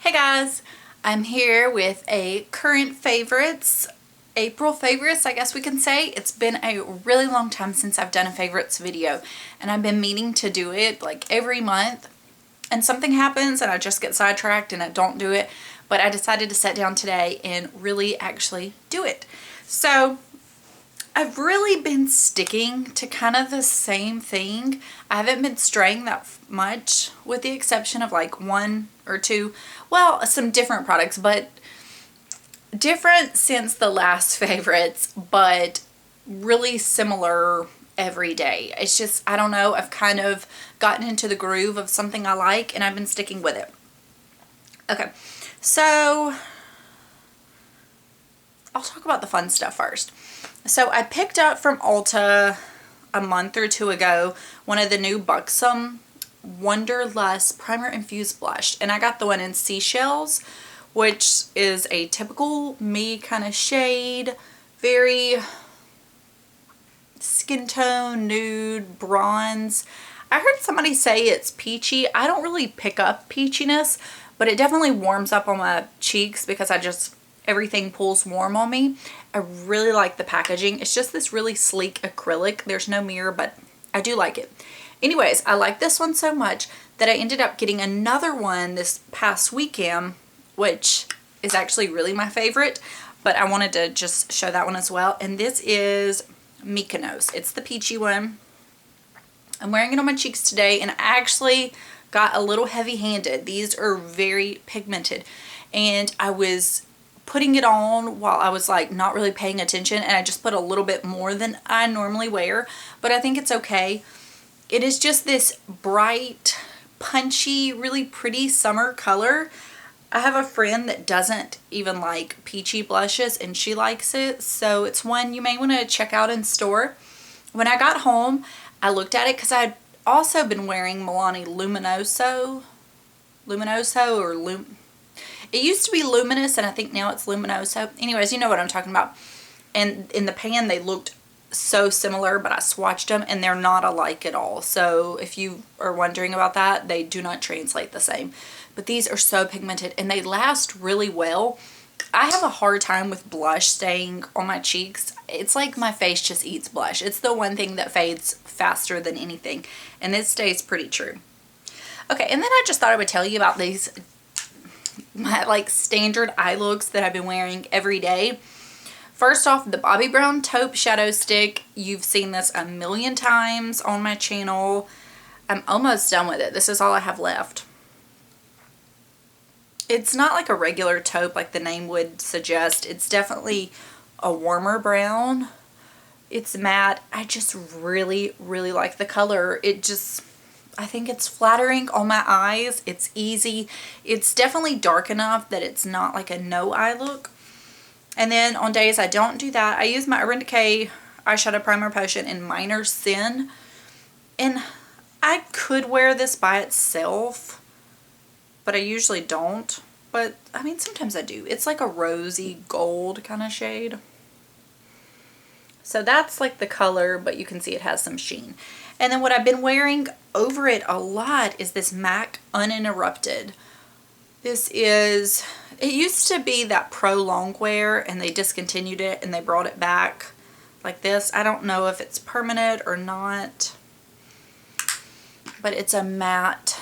Hey guys, I'm here with a current favorites, April favorites I guess we can say. It's been a really long time since I've done a favorites video and I've been meaning to do it like every month, and something happens and I just get sidetracked and I don't do it, but I decided to sit down today and really actually do it. So I've really been sticking to kind of the same thing. I haven't been straying that much with the exception of like one or two, well, some different products, but different since the last favorites, but really similar every day. It's just, I don't know, I've kind of gotten into the groove of something I like and I've been sticking with it. Okay, so I'll talk about the fun stuff first. So I picked up from Ulta a month or two ago one of the new Buxom Wonderlust Primer Infused Blush, and I got the one in Seashells, which is a typical me kind of shade, very skin tone, nude, bronze. I heard somebody say it's peachy. I don't really pick up peachiness, but it definitely warms up on my cheeks because everything pulls warm on me. I really like the packaging. It's just this really sleek acrylic. There's no mirror, but I do like it. Anyways, I like this one so much that I ended up getting another one this past weekend, which is actually really my favorite, but I wanted to just show that one as well. And this is Mykonos. It's the peachy one. I'm wearing it on my cheeks today, and I actually got a little heavy-handed. These are very pigmented, and I was putting it on while I was like not really paying attention, and I just put a little bit more than I normally wear, but I think it's okay. It is just this bright, punchy, really pretty summer color. I have a friend that doesn't even like peachy blushes and she likes it, so it's one you may want to check out in store. When I got home, I looked at it because I had also been wearing Milani Luminoso or it used to be Luminous, and I think now it's Luminoso. Anyways, you know what I'm talking about. And in the pan, they looked so similar, but I swatched them, and they're not alike at all. So if you are wondering about that, they do not translate the same. But these are so pigmented, and they last really well. I have a hard time with blush staying on my cheeks. It's like my face just eats blush. It's the one thing that fades faster than anything, and it stays pretty true. Okay, and then I just thought I would tell you about these my like standard eye looks that I've been wearing every day. First off, the Bobbi Brown Taupe Shadow Stick. You've seen this a million times on my channel. I'm almost done with it. This is all I have left. It's not like a regular taupe like the name would suggest. It's definitely a warmer brown. It's matte. I just really, really like the color. I think it's flattering on my eyes. It's easy. It's definitely dark enough that it's not like a no eye look. And then on days I don't do that, I use my Urban Decay Eyeshadow Primer Potion in Minor Sin. And I could wear this by itself, but I usually don't. But I mean, sometimes I do. It's like a rosy gold kind of shade. So that's like the color, but you can see it has some sheen. And then what I've been wearing over it a lot is this MAC Uninterrupted. It used to be that Pro Longwear, and they discontinued it and they brought it back like this. I don't know if it's permanent or not, but it's a matte,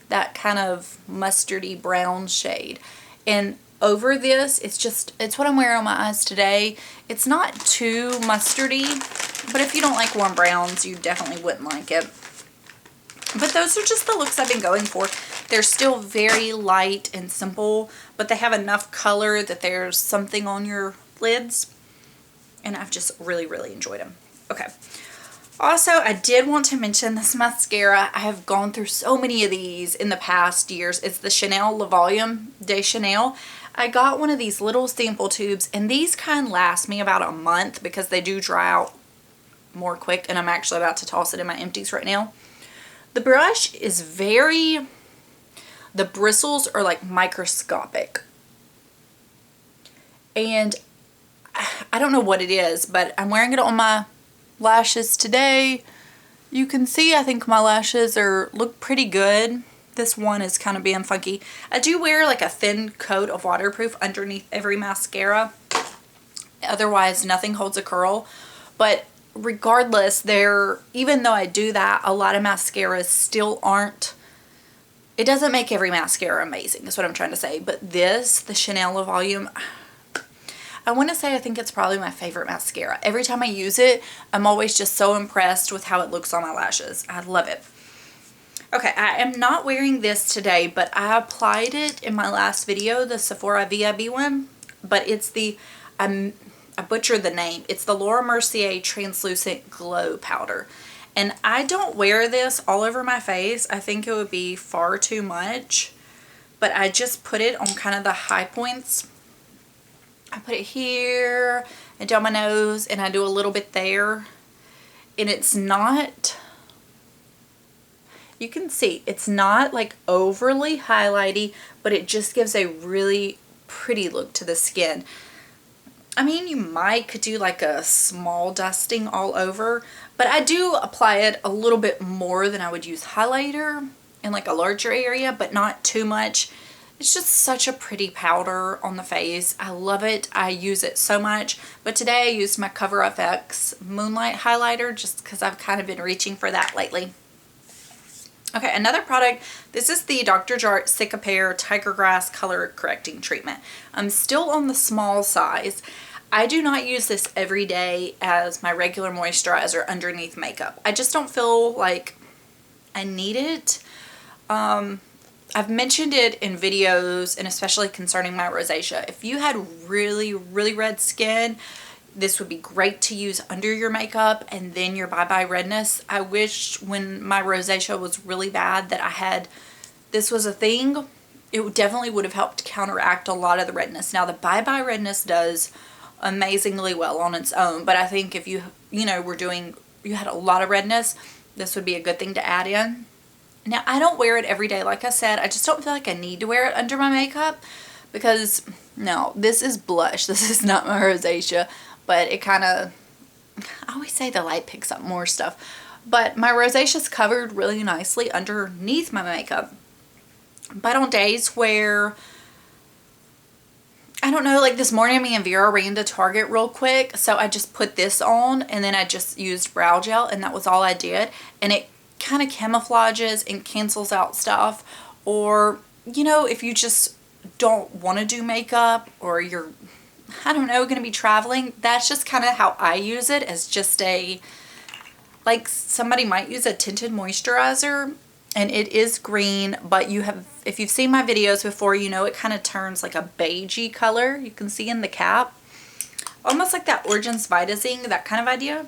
that kind of mustardy brown shade. And over this, it's what I'm wearing on my eyes today. It's not too mustardy, but if you don't like warm browns, you definitely wouldn't like it. But those are just the looks I've been going for. They're still very light and simple, but they have enough color that there's something on your lids. And I've just really, really enjoyed them. Okay. Also, I did want to mention this mascara. I have gone through so many of these in the past years. It's the Chanel Le Volume de Chanel. I got one of these little sample tubes, and these kind last me about a month because they do dry out more quick, and I'm actually about to toss it in my empties right now. The brush is the bristles are like microscopic, and I don't know what it is, but I'm wearing it on my lashes today. You can see I think my lashes look pretty good. This one is kind of being funky. I do wear like a thin coat of waterproof underneath every mascara. Otherwise, nothing holds a curl. But regardless, even though I do that, a lot of mascaras still aren't. It doesn't make every mascara amazing, is what I'm trying to say. But this, the Chanel Volume, I want to say I think it's probably my favorite mascara. Every time I use it, I'm always just so impressed with how it looks on my lashes. I love it. Okay, I am not wearing this today, but I applied it in my last video, the Sephora VIB one. But it's the, I butchered the name. It's the Laura Mercier Translucent Glow Powder. And I don't wear this all over my face. I think it would be far too much. But I just put it on kind of the high points. I put it here and down my nose, and I do a little bit there. And it's not, you can see, it's not like overly highlighty, but it just gives a really pretty look to the skin. I mean, you could do like a small dusting all over, but I do apply it a little bit more than I would use highlighter in like a larger area, but not too much. It's just such a pretty powder on the face. I love it. I use it so much. But today I used my Cover FX Moonlight Highlighter just because I've kind of been reaching for that lately. Okay, another product. This is the Dr. Jart Cicapair Tiger Grass Color Correcting Treatment. I'm still on the small size. I do not use this every day as my regular moisturizer underneath makeup. I just don't feel like I need it. I've mentioned it in videos, and especially concerning my rosacea. If you had really, really red skin, this would be great to use under your makeup and then your Bye Bye Redness. I wish when my rosacea was really bad that this was a thing. It definitely would have helped counteract a lot of the redness. Now the Bye Bye Redness does amazingly well on its own, but I think if you had a lot of redness, this would be a good thing to add in. Now I don't wear it every day, like I said. I just don't feel like I need to wear it under my makeup because, no, this is blush. This is not my rosacea. But it kind of, I always say the light picks up more stuff. But my rosacea is covered really nicely underneath my makeup. But on days where, I don't know, like this morning me and Vera ran to Target real quick. So I just put this on and then I just used brow gel and that was all I did. And it kind of camouflages and cancels out stuff. Or, you know, if you just don't want to do makeup or you're, I don't know, going to be traveling, that's just kind of how I use it, as just like somebody might use a tinted moisturizer, and it is green, but if you've seen my videos before, you know it kind of turns like a beigey color. You can see in the cap, almost like that Origins Vitazing, that kind of idea.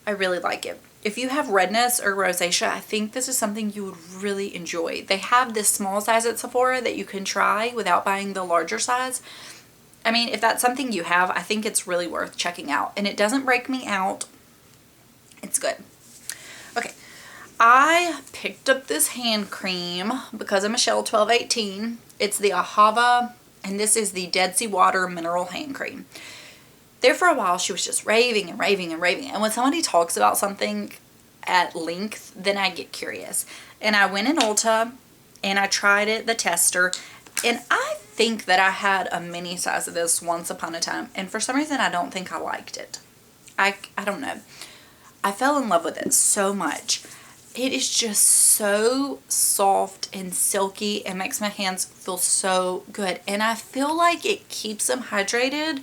I really like it. If you have redness or rosacea, I think this is something you would really enjoy. They have this small size at Sephora that you can try without buying the larger size. I mean, if that's something you have, I think it's really worth checking out. And it doesn't break me out. It's good. Okay. I picked up this hand cream because of Michelle 1218. It's the Ahava, and this is the Dead Sea Water Mineral Hand Cream. There for a while, she was just raving and raving and raving. And when somebody talks about something at length, then I get curious. And I went in Ulta, and I tried it, the tester, and I think that I had a mini size of this once upon a time, and for some reason I don't think I liked it. I don't know. I fell in love with it so much. It is just so soft and silky and makes my hands feel so good, and I feel like it keeps them hydrated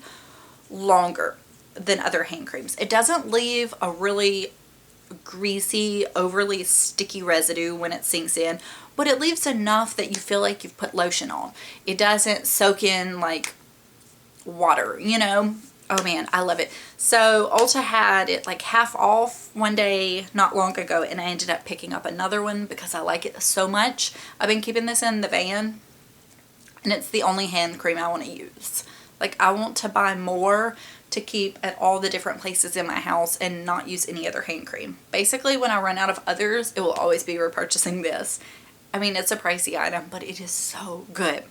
longer than other hand creams. It doesn't leave a really greasy, overly sticky residue when it sinks in, but it leaves enough that you feel like you've put lotion on. It doesn't soak in like water, you know? Oh man, I love it. So Ulta had it like half off one day not long ago, and I ended up picking up another one because I like it so much. I've been keeping this in the van, and it's the only hand cream I want to use. Like, I want to buy more to keep at all the different places in my house and not use any other hand cream. Basically, when I run out of others, it will always be repurchasing this. I mean, it's a pricey item, but it is so good.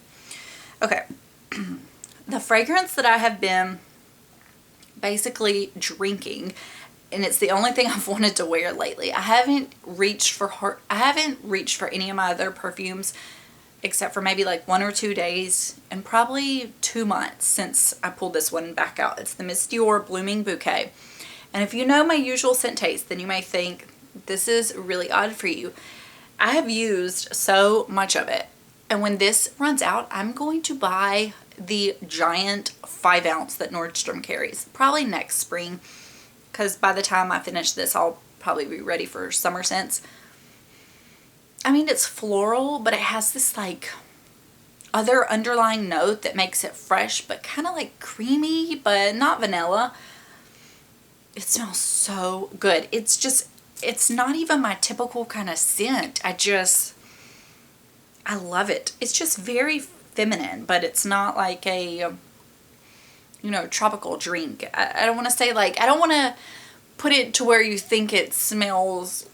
Okay. The fragrance that I have been basically drinking and it's the only thing I've wanted to wear lately. I haven't reached for any of my other perfumes except for maybe like 1 or 2 days and probably 2 months since I pulled this one back out. It's the Miss Dior Blooming Bouquet. And if you know my usual scent taste, then you may think this is really odd for you. I have used so much of it. And when this runs out, I'm going to buy the giant 5 ounce that Nordstrom carries. Probably next spring. Because by the time I finish this, I'll probably be ready for summer scents. I mean, it's floral, but it has this like other underlying note that makes it fresh, but kind of like creamy, but not vanilla. It smells so good. It's not even my typical kind of scent. I love it. It's just very feminine, but it's not like a, tropical drink. I don't want to say like, I don't want to put it to where you think it smells,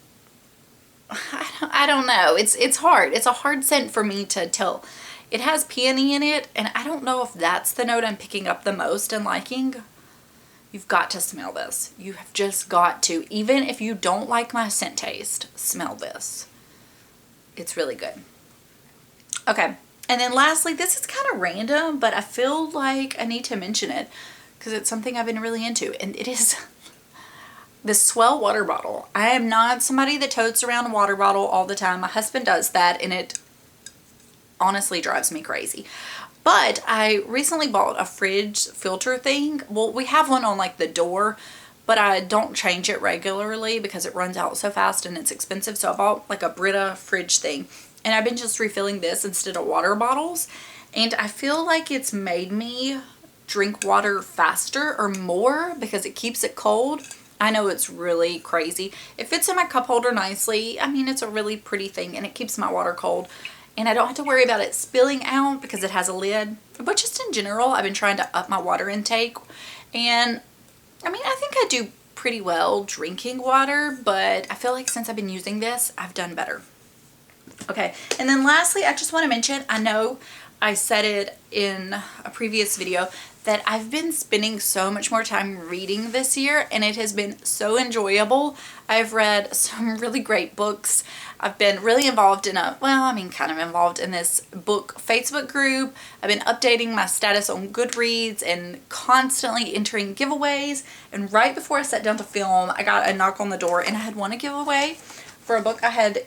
I don't know. It's hard. It's a hard scent for me to tell. It has peony in it, and I don't know if that's the note I'm picking up the most and liking. You've got to smell this. You have just got to. Even if you don't like my scent taste, smell this. It's really good. Okay. And then lastly, this is kind of random, but I feel like I need to mention it because it's something I've been really into, and it is the S'well water bottle. I am not somebody that totes around a water bottle all the time. My husband does that, and it honestly drives me crazy. But I recently bought a fridge filter thing. Well, we have one on like the door, but I don't change it regularly because it runs out so fast and it's expensive. So I bought like a Brita fridge thing, and I've been just refilling this instead of water bottles. And I feel like it's made me drink water faster or more because it keeps it cold. I know it's really crazy. It fits in my cup holder nicely. I mean, it's a really pretty thing, and it keeps my water cold. And I don't have to worry about it spilling out because it has a lid. But just in general, I've been trying to up my water intake. And I mean, I think I do pretty well drinking water, but I feel like since I've been using this, I've done better. Okay, and then lastly, I just want to mention, I know I said it in a previous video, that I've been spending so much more time reading this year, and it has been so enjoyable. I've read some really great books. I've been really involved in kind of involved in this book Facebook group. I've been updating my status on Goodreads and constantly entering giveaways. And right before I sat down to film, I got a knock on the door, and I had won a giveaway for a book I had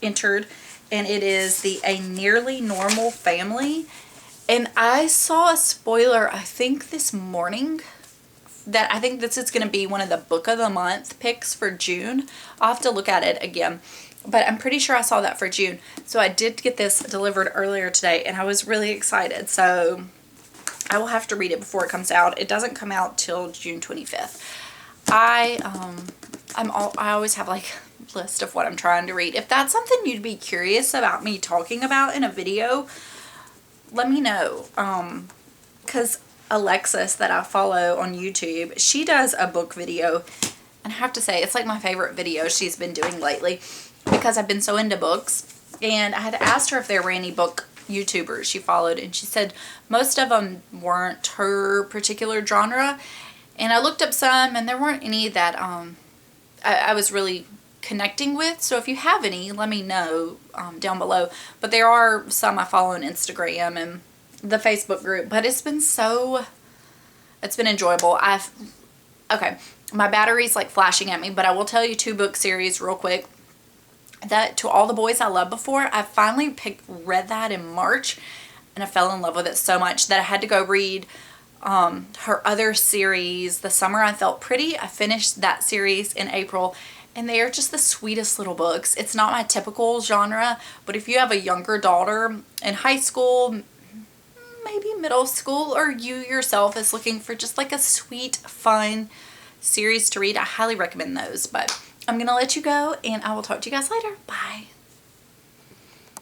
entered, and it is A Nearly Normal Family. And I saw a spoiler, I think this morning, that I think this is going to be one of the book of the month picks for June. I'll have to look at it again, but I'm pretty sure I saw that for June. So I did get this delivered earlier today, and I was really excited. So I will have to read it before it comes out. It doesn't come out till June 25th. I always have like a list of what I'm trying to read. If that's something you'd be curious about me talking about in a video, let me know. Because Alexis, that I follow on YouTube, she does a book video, and I have to say it's like my favorite video she's been doing lately because I've been so into books. And I had asked her if there were any book YouTubers she followed, and she said most of them weren't her particular genre. And I looked up some, and there weren't any that I was really connecting with. So if you have any, let me know down below. But there are some I follow on Instagram and the Facebook group. But it's been enjoyable. Okay, my battery's like flashing at me, but I will tell you 2 book series real quick. That To All the Boys I Loved Before, I finally read that in March, and I fell in love with it so much that I had to go read her other series, The Summer I Felt Pretty. I finished that series in April, and they are just the sweetest little books. It's not my typical genre, but if you have a younger daughter in high school, maybe middle school, or you yourself is looking for just like a sweet, fun series to read, I highly recommend those. But I'm going to let you go, and I will talk to you guys later. Bye.